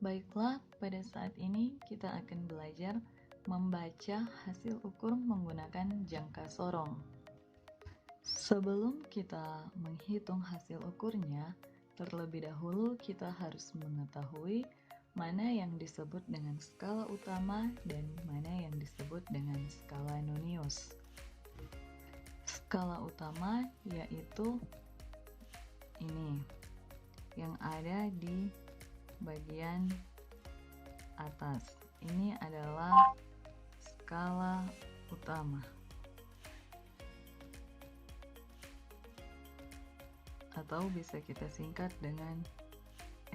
Baiklah, pada saat ini kita akan belajar membaca hasil ukur menggunakan jangka sorong. Sebelum kita menghitung hasil ukurnya, terlebih dahulu kita harus mengetahui mana yang disebut dengan skala utama dan mana yang disebut dengan skala nonius. Skala utama yaitu ini yang ada di bagian atas. Ini adalah skala utama atau bisa kita singkat dengan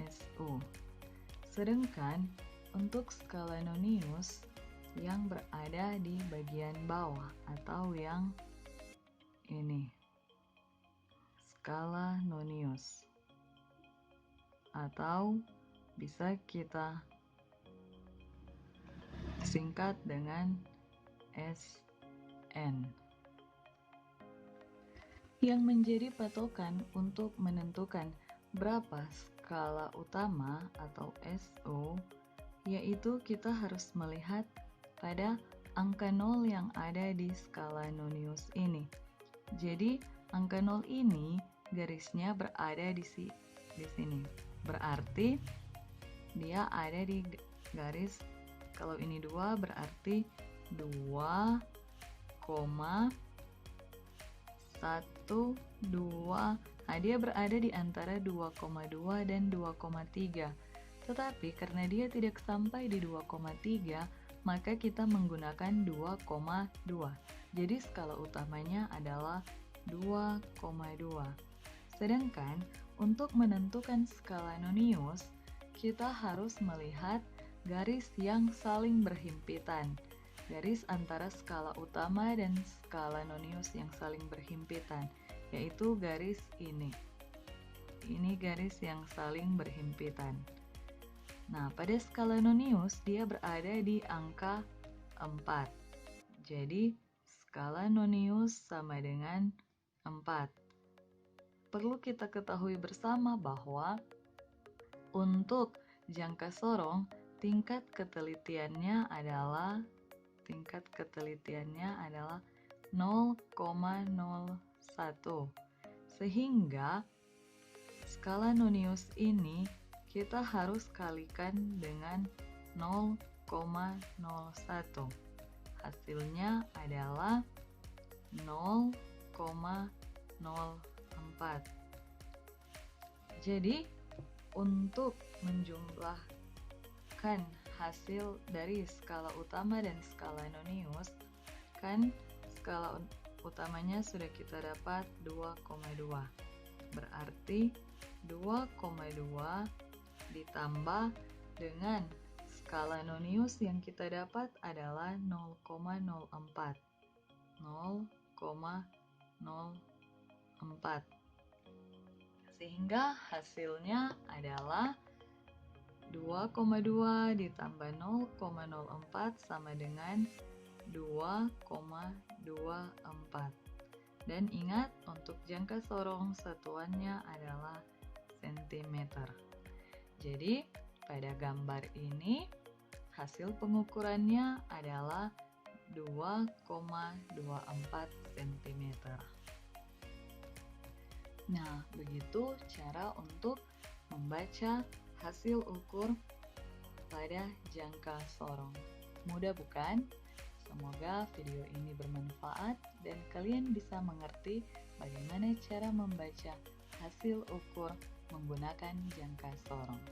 SU. Sedangkan untuk skala nonius yang berada di bagian bawah atau yang ini, skala nonius, atau bisa kita singkat dengan SN. Yang menjadi patokan untuk menentukan berapa skala utama atau SO, yaitu kita harus melihat pada angka 0 yang ada di skala nonius ini. Jadi angka 0 ini garisnya berada di sini. Berarti dia ada di garis, kalau ini 2 berarti 2,12. Nah, dia berada di antara 2,2 dan 2,3. Tetapi karena dia tidak sampai di 2,3, maka kita menggunakan 2,2. Jadi skala utamanya adalah 2,2. Sedangkan untuk menentukan skala nonius, kita harus melihat garis yang saling berhimpitan. Garis antara skala utama dan skala nonius yang saling berhimpitan, yaitu garis ini. Ini garis yang saling berhimpitan. Nah, pada skala nonius dia berada di angka 4. Jadi, skala nonius sama dengan 4. Perlu kita ketahui bersama bahwa untuk jangka sorong, tingkat ketelitiannya adalah 0,01. Sehingga skala nonius ini kita harus kalikan dengan 0,01. Hasilnya adalah 0,04. Jadi untuk menjumlahkan hasil dari skala utama dan skala nonius, kan skala utamanya sudah kita dapat 2,2. Berarti 2,2 ditambah dengan skala nonius yang kita dapat adalah 0,04. 0,04. Sehingga hasilnya adalah 2,2 ditambah 0,04 sama dengan 2,24. Dan ingat, untuk jangka sorong satuannya adalah cm. Jadi, pada gambar ini hasil pengukurannya adalah 2,24 cm. Nah, begitu cara untuk membaca hasil ukur pada jangka sorong. Mudah bukan? Semoga video ini bermanfaat dan kalian bisa mengerti bagaimana cara membaca hasil ukur menggunakan jangka sorong.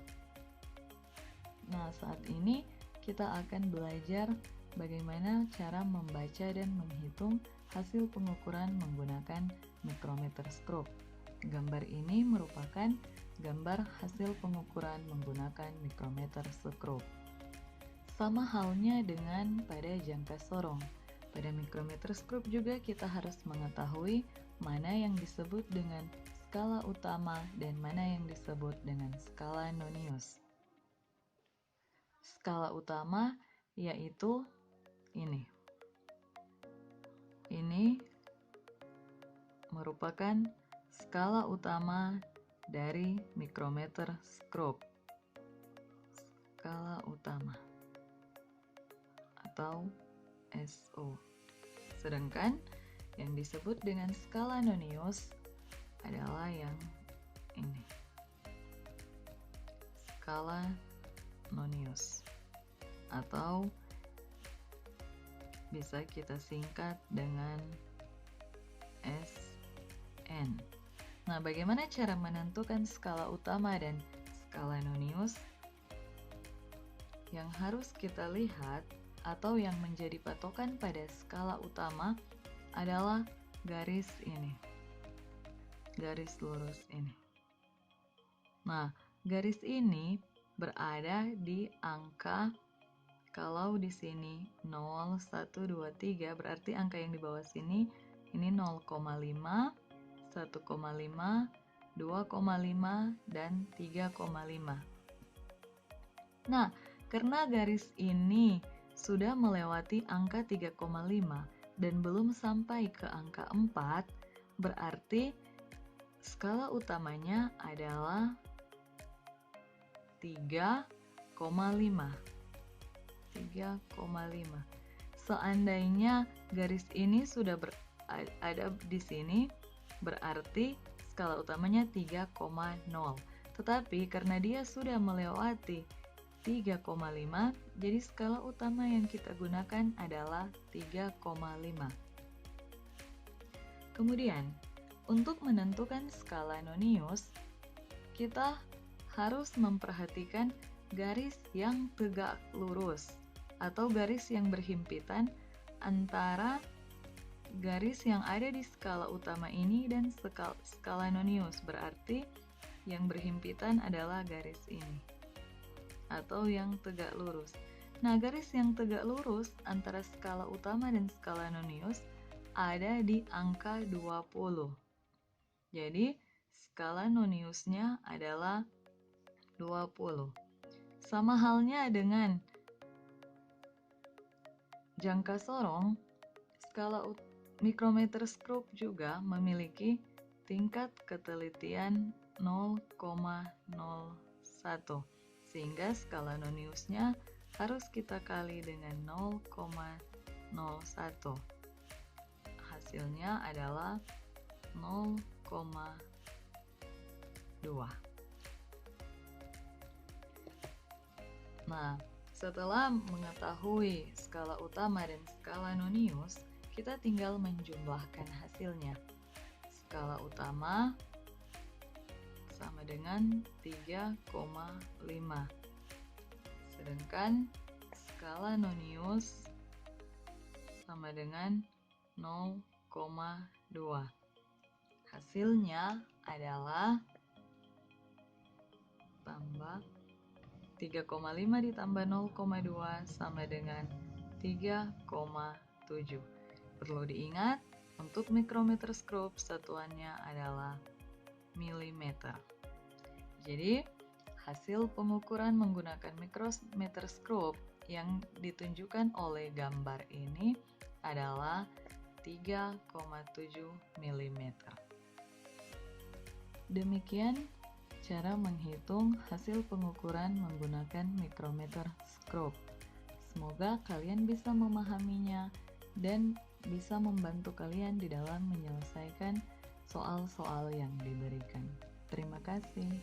Nah, saat ini kita akan belajar bagaimana cara membaca dan menghitung hasil pengukuran menggunakan micrometer scope. Gambar ini merupakan gambar hasil pengukuran menggunakan micrometer scope. Sama halnya dengan pada jangka sorong. Pada micrometer scope juga kita harus mengetahui mana yang disebut dengan skala utama dan mana yang disebut dengan skala nonius. Skala utama yaitu ini. Ini merupakan skala utama dari micrometer scope. skala utama atau SO. Sedangkan yang disebut dengan skala Nonius adalah yang ini. Skala Nonius atau bisa kita singkat dengan SN. Nah, bagaimana cara menentukan skala utama dan skala Nonius? Yang harus kita lihat atau yang menjadi patokan pada skala utama adalah garis ini. Garis lurus ini. Nah, garis ini berada di angka, kalau di sini 0, 1, 2, 3, berarti angka yang di bawah sini ini 0,5, 1,5, 2,5, dan 3,5. Nah, karena garis ini sudah melewati angka 3,5 dan belum sampai ke angka 4, berarti skala utamanya adalah 3,5. Seandainya garis ini sudah ada di sini, berarti skala utamanya 3,0. Tetapi karena dia sudah melewati 3,5, jadi skala utama yang kita gunakan adalah 3,5. Kemudian, untuk menentukan skala Nonius, kita harus memperhatikan garis yang tegak lurus atau garis yang berhimpitan antara garis yang ada di skala utama ini dan skala Nonius. Berarti yang berhimpitan adalah garis ini atau yang tegak lurus. Nah, garis yang tegak lurus antara skala utama dan skala Nonius ada di angka 20. Jadi, skala Noniusnya adalah 20. Sama halnya dengan jangka sorong, skala mikrometer skrup juga memiliki tingkat ketelitian 0,01, sehingga skala Noniusnya harus kita kali dengan 0,01. Hasilnya adalah 0,2. Nah, setelah mengetahui skala utama dan skala Nonius, kita tinggal menjumlahkan hasilnya. Skala utama sama dengan 3,5. Sedangkan skala Nonius sama dengan 0,2. Hasilnya adalah tambah 3,5 ditambah 0,2 sama dengan 3,7. Perlu diingat, untuk mikrometer skrup satuannya adalah milimeter. Jadi, hasil pengukuran menggunakan mikrometer skrup yang ditunjukkan oleh gambar ini adalah 3,7 mm. Demikian cara menghitung hasil pengukuran menggunakan mikrometer skrup. Semoga kalian bisa memahaminya dan bisa membantu kalian di dalam menyelesaikan soal-soal yang diberikan. Terima kasih.